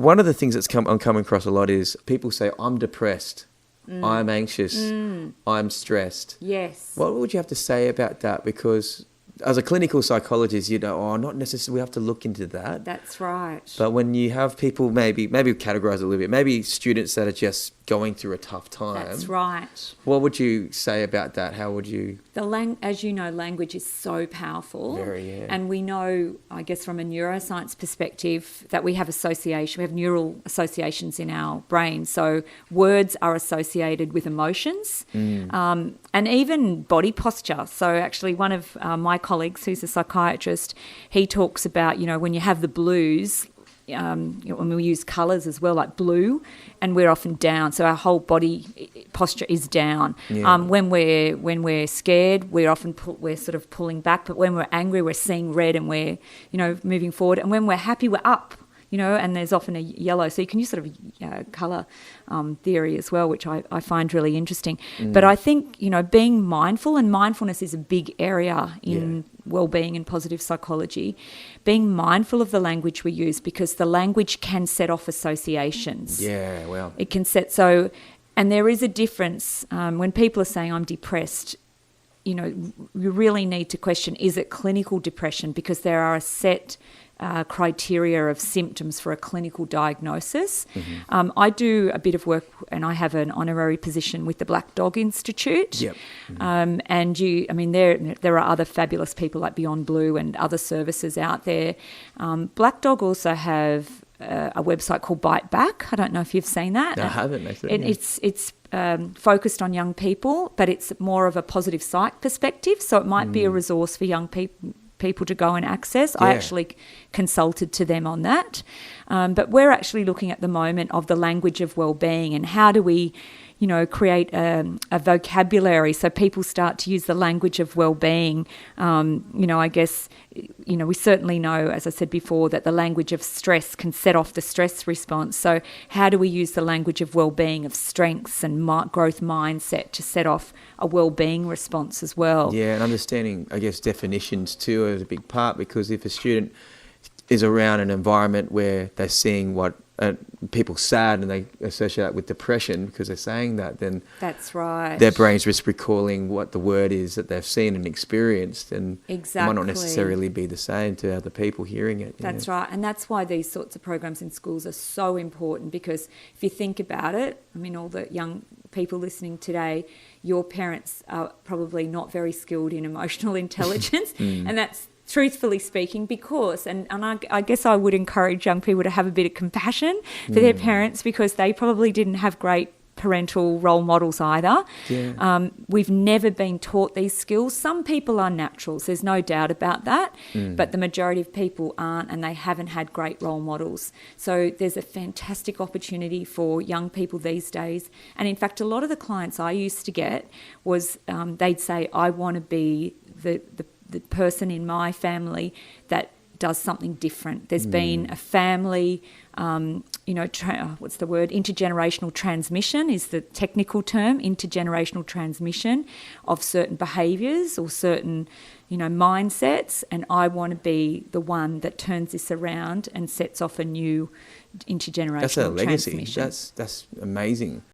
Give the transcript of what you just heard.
one of the things I'm coming across a lot is people say, I'm depressed, I'm anxious, I'm stressed. Yes. What would you have to say about that? Because as a clinical psychologist, not necessarily, we have to look into that. That's right. But when you have people, maybe categorize a little bit, maybe students that are just going through a tough time. That's right. What would you say about that? How would you? As you know, language is so powerful. Very, yeah. And we know, I guess, from a neuroscience perspective, that we have neural associations in our brain. So words are associated with emotions, and even body posture. So actually, one of my colleagues, who's a psychiatrist, he talks about, when you have the blues, when we use colours as well, like blue, and we're often down, so our whole body posture is down. Yeah. When we're scared, we're sort of pulling back, but when we're angry, we're seeing red and we're moving forward. And when we're happy, we're up. And there's often a yellow. So you can use sort of colour theory as well, which I find really interesting. But I think, being mindful, and mindfulness is a big area in well-being and positive psychology, being mindful of the language we use, because the language can set off associations. Yeah, well. It can and there is a difference when people are saying, I'm depressed. You really need to question, is it clinical depression? Because there are a set criteria of symptoms for a clinical diagnosis. I do a bit of work, and I have an honorary position with the Black Dog Institute. Yep. And there are other fabulous people like Beyond Blue and other services out there. Black Dog also have a website called Bite Back. I don't know if you've seen that. No, I haven't actually. It's focused on young people, but it's more of a positive psych perspective. So it might be a resource for young people to go and access. I actually consulted to them on that. But we're actually looking at the moment of the language of well-being, and how do we, create a vocabulary so people start to use the language of well-being. I guess, we certainly know, as I said before, that the language of stress can set off the stress response. So how do we use the language of well-being, of strengths and growth mindset to set off a well-being response as well? Yeah, and understanding, I guess, definitions too is a big part, because if a student is around an environment where they're seeing what people sad and they associate that with depression because they're saying that, then that's right, their brain's just recalling what the word is that they've seen and experienced, and exactly. It might not necessarily be the same to other people hearing it. That's right, and that's why these sorts of programs in schools are so important, because if you think about it, all the young people listening today, your parents are probably not very skilled in emotional intelligence, and that's truthfully speaking, because, and I guess I would encourage young people to have a bit of compassion for their parents, because they probably didn't have great parental role models either. Yeah. We've never been taught these skills. Some people are naturals, there's no doubt about that, but the majority of people aren't, and they haven't had great role models. So there's a fantastic opportunity for young people these days. And in fact, a lot of the clients I used to get was they'd say, I want to be the person in my family that does something different. There's been a family, what's the word? Intergenerational transmission is the technical term, intergenerational transmission of certain behaviours or certain, mindsets, and I want to be the one that turns this around and sets off a new intergenerational That's a legacy. transmission. That's amazing.